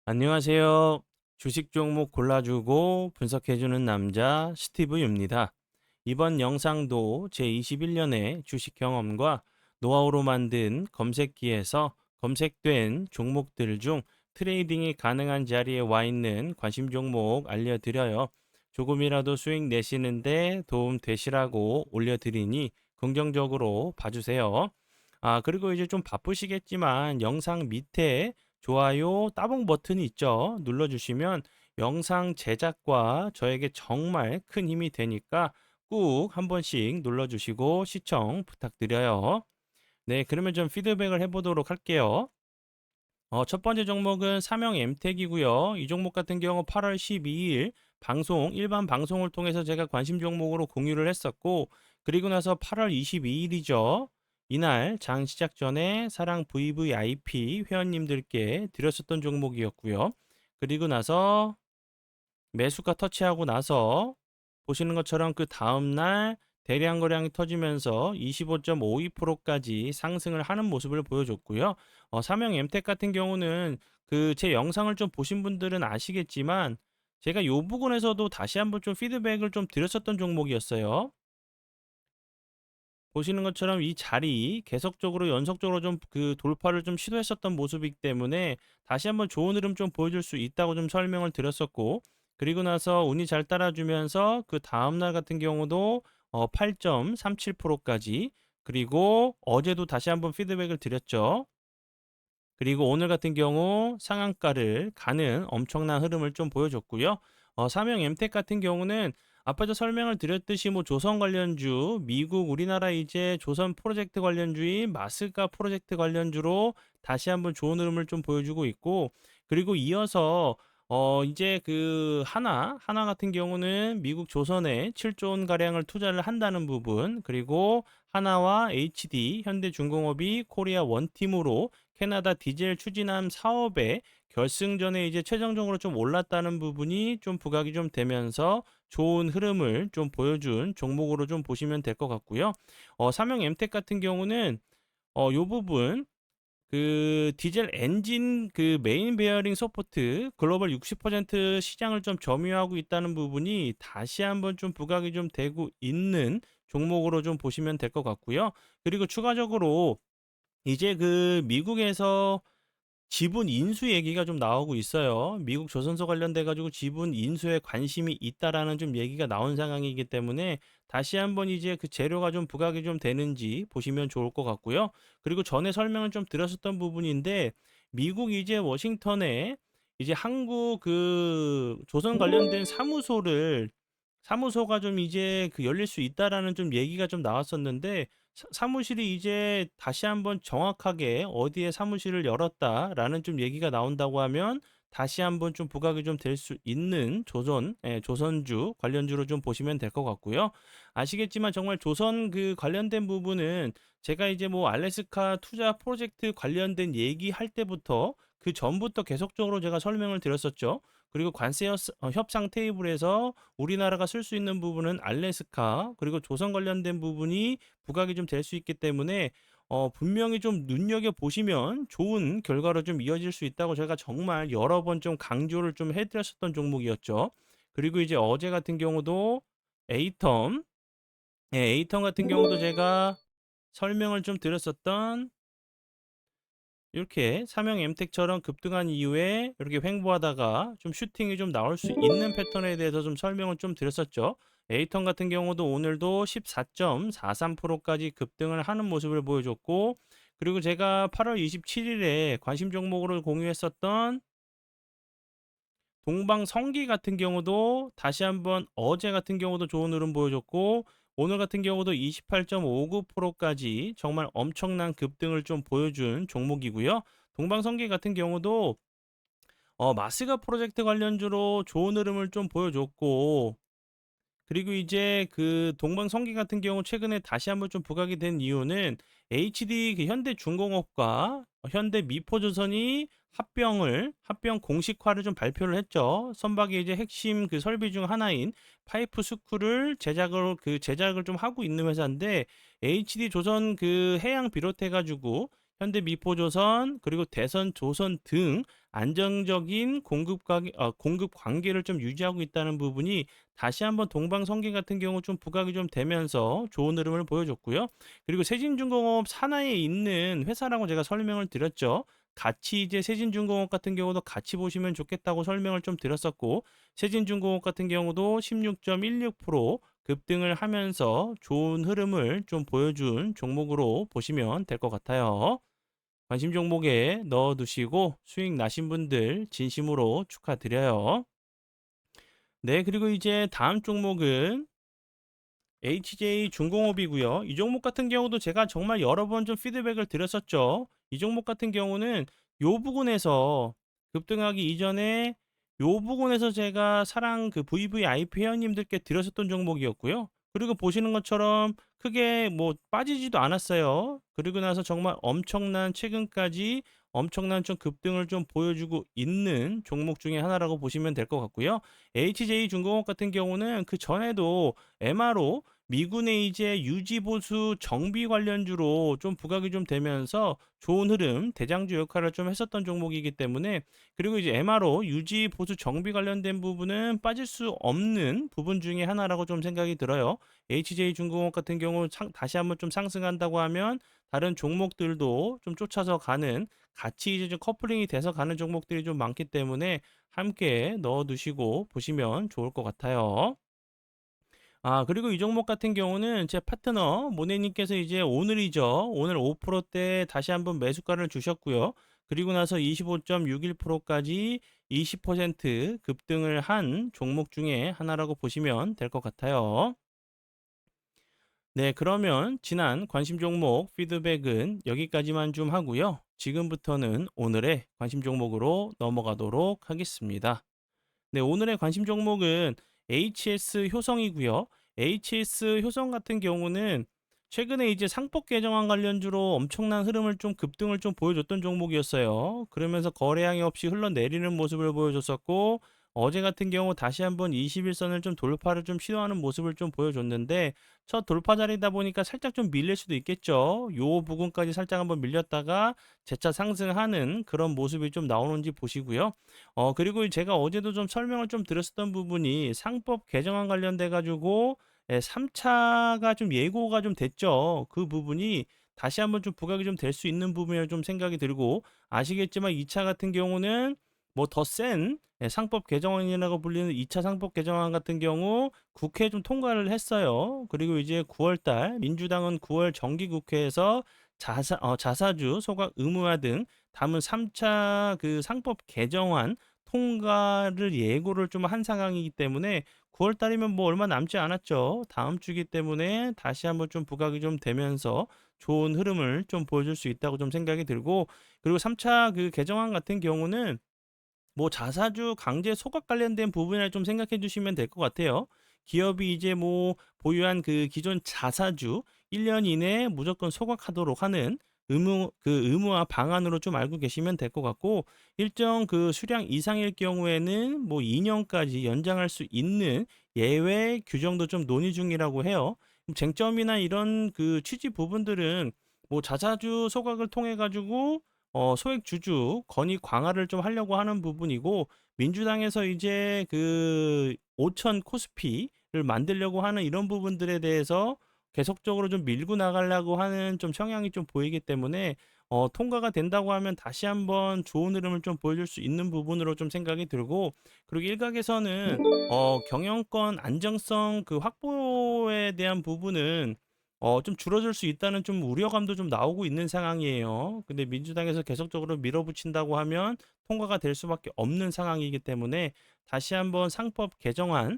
안녕하세요. 주식 종목 골라주고 분석해주는 남자 스티브 유입니다. 이번 영상도 제21년의 주식 경험과 노하우로 만든 검색기에서 검색된 종목들 중 트레이딩이 가능한 자리에 와 있는 관심 종목 알려드려요. 조금이라도 수익 내시는데 도움 되시라고 올려드리니 긍정적으로 봐주세요. 그리고 이제 좀 바쁘시겠지만 영상 밑에 좋아요 따봉 버튼이 있죠. 눌러주시면 영상 제작과 저에게 정말 큰 힘이 되니까 꾹 한 번씩 눌러주시고 시청 부탁드려요. 네, 그러면 좀 피드백을 해보도록 할게요. 첫 번째 종목은 삼형 엠텍이고요. 이 종목 같은 경우 8월 12일 일반 방송을 통해서 제가 관심 종목으로 공유를 했었고, 그리고 나서 8월 22일이죠. 이날 장 시작 전에 사랑 VVIP 회원님들께 드렸었던 종목이었고요. 그리고 나서 매수가 터치하고 나서 보시는 것처럼 그 다음날 대량 거량이 터지면서 25.52%까지 상승을 하는 모습을 보여줬고요. 삼형 엠텍 같은 경우는 그 제 영상을 좀 보신 분들은 아시겠지만 제가 이 부분에서도 다시 한번 좀 피드백을 좀 드렸었던 종목이었어요. 보시는 것처럼 이 자리 계속적으로 연속적으로 좀 그 돌파를 좀 시도했었던 모습이기 때문에 다시 한번 좋은 흐름 좀 보여줄 수 있다고 좀 설명을 드렸었고, 그리고 나서 운이 잘 따라주면서 그 다음날 같은 경우도 8.37%까지, 그리고 어제도 다시 한번 피드백을 드렸죠. 그리고 오늘 같은 경우 상한가를 가는 엄청난 흐름을 좀 보여줬고요. 삼형 엠텍 같은 경우는 아까도 설명을 드렸듯이 뭐 조선 관련주, 미국, 우리나라 이제 조선 프로젝트 관련주인 마스가 프로젝트 관련주로 다시 한번 좋은 흐름을 좀 보여주고 있고, 그리고 이어서 이제 그 하나 같은 경우는 미국 조선에 7조 원 가량을 투자를 한다는 부분, 그리고 하나와 HD, 현대중공업이 코리아 원팀으로 캐나다 디젤 추진함 사업의 결승전에 이제 최종적으로 좀 올랐다는 부분이 좀 부각이 좀 되면서 좋은 흐름을 좀 보여준 종목으로 좀 보시면 될 것 같고요. 삼형 엠텍 같은 경우는 요 부분 그 디젤 엔진 그 메인 베어링 서포트 글로벌 60% 시장을 좀 점유하고 있다는 부분이 다시 한번 좀 부각이 좀 되고 있는 종목으로 좀 보시면 될 것 같고요. 그리고 추가적으로 이제 그 미국에서 지분 인수 얘기가 좀 나오고 있어요. 미국 조선소 관련돼 가지고 지분 인수에 관심이 있다라는 좀 얘기가 나온 상황이기 때문에 다시 한번 이제 그 재료가 좀 부각이 좀 되는지 보시면 좋을 것 같고요. 그리고 전에 설명을 좀 드렸었던 부분인데 미국 이제 워싱턴에 이제 한국 그 조선 관련된 사무소가 좀 이제 그 열릴 수 있다라는 좀 얘기가 좀 나왔었는데, 사무실이 이제 다시 한번 정확하게 어디에 사무실을 열었다라는 좀 얘기가 나온다고 하면 다시 한번 좀 부각이 좀 될 수 있는 조선주 관련주로 좀 보시면 될 것 같고요. 아시겠지만 정말 조선 그 관련된 부분은 제가 이제 뭐 알래스카 투자 프로젝트 관련된 얘기할 때부터 그 전부터 계속적으로 제가 설명을 드렸었죠. 그리고 관세 협상 테이블에서 우리나라가 쓸 수 있는 부분은 알래스카, 그리고 조선 관련된 부분이 부각이 좀 될 수 있기 때문에 분명히 좀 눈여겨 보시면 좋은 결과로 좀 이어질 수 있다고 제가 정말 여러 번 좀 강조를 좀 해드렸었던 종목이었죠. 그리고 이제 어제 같은 경우도 에이텀, 에이텀 같은 경우도 제가 설명을 좀 드렸었던, 이렇게 삼형 엠텍처럼 급등한 이후에 이렇게 횡보하다가 좀 슈팅이 좀 나올 수 있는 패턴에 대해서 좀 설명을 좀 드렸었죠. 에이턴 같은 경우도 오늘도 14.43%까지 급등을 하는 모습을 보여줬고, 그리고 제가 8월 27일에 관심 종목으로 공유했었던 동방성기 같은 경우도 다시 한번 어제 같은 경우도 좋은 흐름 보여줬고, 오늘 같은 경우도 28.59%까지 정말 엄청난 급등을 좀 보여준 종목이고요. 동방성기 같은 경우도 마스가 프로젝트 관련주로 좋은 흐름을 좀 보여줬고, 그리고 이제 그 동방성기 같은 경우 최근에 다시 한번 좀 부각이 된 이유는 HD 그 현대중공업과 현대미포조선이 합병 공식화를 좀 발표를 했죠. 선박의 이제 핵심 그 설비 중 하나인 파이프 스크를 제작을 좀 하고 있는 회사인데, HD 조선 그 해양 비롯해 가지고 현대미포조선 그리고 대선조선 등 안정적인 공급 관계를 좀 유지하고 있다는 부분이 다시 한번 동방성계 같은 경우 좀 부각이 좀 되면서 좋은 흐름을 보여줬고요. 그리고 세진중공업 산하에 있는 회사라고 제가 설명을 드렸죠. 같이 이제 세진중공업 같은 경우도 같이 보시면 좋겠다고 설명을 좀 드렸었고, 세진중공업 같은 경우도 16.16% 급등을 하면서 좋은 흐름을 좀 보여준 종목으로 보시면 될 것 같아요. 관심 종목에 넣어두시고 수익 나신 분들 진심으로 축하드려요. 네, 그리고 이제 다음 종목은 HJ 중공업이고요. 이 종목 같은 경우도 제가 정말 여러 번 좀 피드백을 드렸었죠. 이 종목 같은 경우는 요 부근에서 급등하기 이전에 요 부분에서 제가 사랑 그 VVIP 회원님들께 드렸었던 종목이었고요. 그리고 보시는 것처럼 크게 뭐 빠지지도 않았어요. 그리고 나서 정말 엄청난 최근까지 엄청난 좀 급등을 좀 보여주고 있는 종목 중에 하나라고 보시면 될 것 같고요. HJ 중공업 같은 경우는 그 전에도 MRO 미군의 이제 유지 보수 정비 관련주로 좀 부각이 좀 되면서 좋은 흐름, 대장주 역할을 좀 했었던 종목이기 때문에, 그리고 이제 MRO 유지 보수 정비 관련된 부분은 빠질 수 없는 부분 중에 하나라고 좀 생각이 들어요. HJ 중공업 같은 경우 다시 한번 좀 상승한다고 하면 다른 종목들도 좀 쫓아서 가는, 같이 이제 좀 커플링이 돼서 가는 종목들이 좀 많기 때문에 함께 넣어 두시고 보시면 좋을 것 같아요. 그리고 이 종목 같은 경우는 제 파트너 모네님께서 이제 오늘이죠. 오늘 5%대 다시 한번 매수가를 주셨고요. 그리고 나서 25.61%까지 20% 급등을 한 종목 중에 하나라고 보시면 될 것 같아요. 네, 그러면 지난 관심 종목 피드백은 여기까지만 좀 하고요. 지금부터는 오늘의 관심 종목으로 넘어가도록 하겠습니다. 네, 오늘의 관심 종목은 HS 효성이고요. HS 효성 같은 경우는 최근에 이제 상법 개정안 관련주로 엄청난 흐름을 좀 급등을 좀 보여줬던 종목이었어요. 그러면서 거래량이 없이 흘러내리는 모습을 보여줬었고, 어제 같은 경우 다시 한번 21선을 좀 돌파를 좀 시도하는 모습을 좀 보여줬는데, 첫 돌파 자리다 보니까 살짝 좀 밀릴 수도 있겠죠. 요 부분까지 살짝 한번 밀렸다가 재차 상승하는 그런 모습이 좀 나오는지 보시고요. 그리고 제가 어제도 좀 설명을 좀 드렸었던 부분이 상법 개정안 관련돼 가지고 3차가 좀 예고가 좀 됐죠. 그 부분이 다시 한번 좀 부각이 좀 될 수 있는 부분이라 좀 생각이 들고, 아시겠지만 2차 같은 경우는 뭐 더 센 상법 개정안이라고 불리는 2차 상법 개정안 같은 경우 국회에 좀 통과를 했어요. 그리고 이제 9월 달 민주당은 9월 정기국회에서 자사주 소각 의무화 등 담은 3차 그 상법 개정안 통과를 예고를 좀 한 상황이기 때문에 9월 달이면 뭐 얼마 남지 않았죠. 다음 주기 때문에 다시 한번 좀 부각이 좀 되면서 좋은 흐름을 좀 보여줄 수 있다고 좀 생각이 들고, 그리고 3차 그 개정안 같은 경우는 뭐 자사주 강제 소각 관련된 부분을 좀 생각해 주시면 될 것 같아요. 기업이 이제 뭐 보유한 그 기존 자사주 1년 이내에 무조건 소각하도록 하는 의무화 방안으로 좀 알고 계시면 될 것 같고, 일정 그 수량 이상일 경우에는 뭐 2년까지 연장할 수 있는 예외 규정도 좀 논의 중이라고 해요. 쟁점이나 이런 그 취지 부분들은 뭐 자사주 소각을 통해 가지고 소액 주주 권익 강화를 좀 하려고 하는 부분이고, 민주당에서 이제 그 5천 코스피를 만들려고 하는 이런 부분들에 대해서 계속적으로 좀 밀고 나가려고 하는 좀 성향이 좀 보이기 때문에 통과가 된다고 하면 다시 한번 좋은 흐름을 좀 보여줄 수 있는 부분으로 좀 생각이 들고, 그리고 일각에서는 경영권 안정성 그 확보에 대한 부분은 좀 줄어들 수 있다는 좀 우려감도 좀 나오고 있는 상황이에요. 근데 민주당에서 계속적으로 밀어붙인다고 하면 통과가 될 수밖에 없는 상황이기 때문에 다시 한번 상법 개정안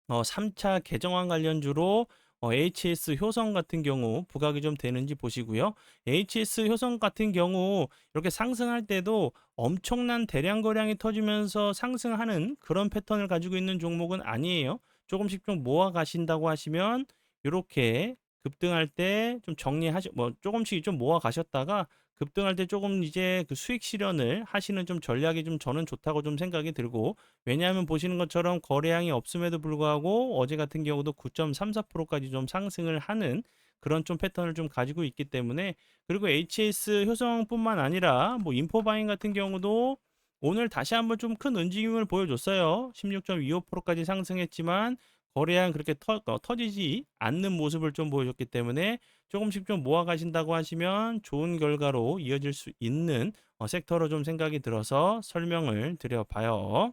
3차 개정안 관련주로 HS 효성 같은 경우 부각이 좀 되는지 보시고요. HS 효성 같은 경우 이렇게 상승할 때도 엄청난 대량 거량이 터지면서 상승하는 그런 패턴을 가지고 있는 종목은 아니에요. 조금씩 좀 모아 가신다고 하시면 이렇게 급등할 때 좀 정리하시 뭐 조금씩 좀 모아 가셨다가 급등할 때 조금 이제 그 수익 실현을 하시는 좀 전략이 좀 저는 좋다고 좀 생각이 들고, 왜냐하면 보시는 것처럼 거래량이 없음에도 불구하고 어제 같은 경우도 9.34%까지 좀 상승을 하는 그런 좀 패턴을 좀 가지고 있기 때문에. 그리고 HS 효성뿐만 아니라 뭐 인포바잉 같은 경우도 오늘 다시 한번 좀 큰 움직임을 보여줬어요. 16.25%까지 상승했지만 거래량 그렇게 터지지 않는 모습을 좀 보여줬기 때문에 조금씩 좀 모아 가신다고 하시면 좋은 결과로 이어질 수 있는 섹터로 좀 생각이 들어서 설명을 드려 봐요.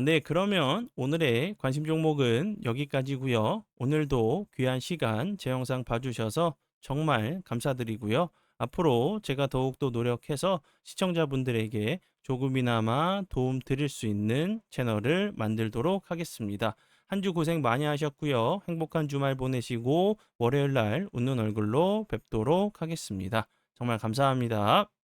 네. 그러면 오늘의 관심 종목은 여기까지고요. 오늘도 귀한 시간 제 영상 봐주셔서 정말 감사드리고요. 앞으로 제가 더욱더 노력해서 시청자분들에게 조금이나마 도움 드릴 수 있는 채널을 만들도록 하겠습니다. 한 주 고생 많이 하셨고요. 행복한 주말 보내시고 월요일 날 웃는 얼굴로 뵙도록 하겠습니다. 정말 감사합니다.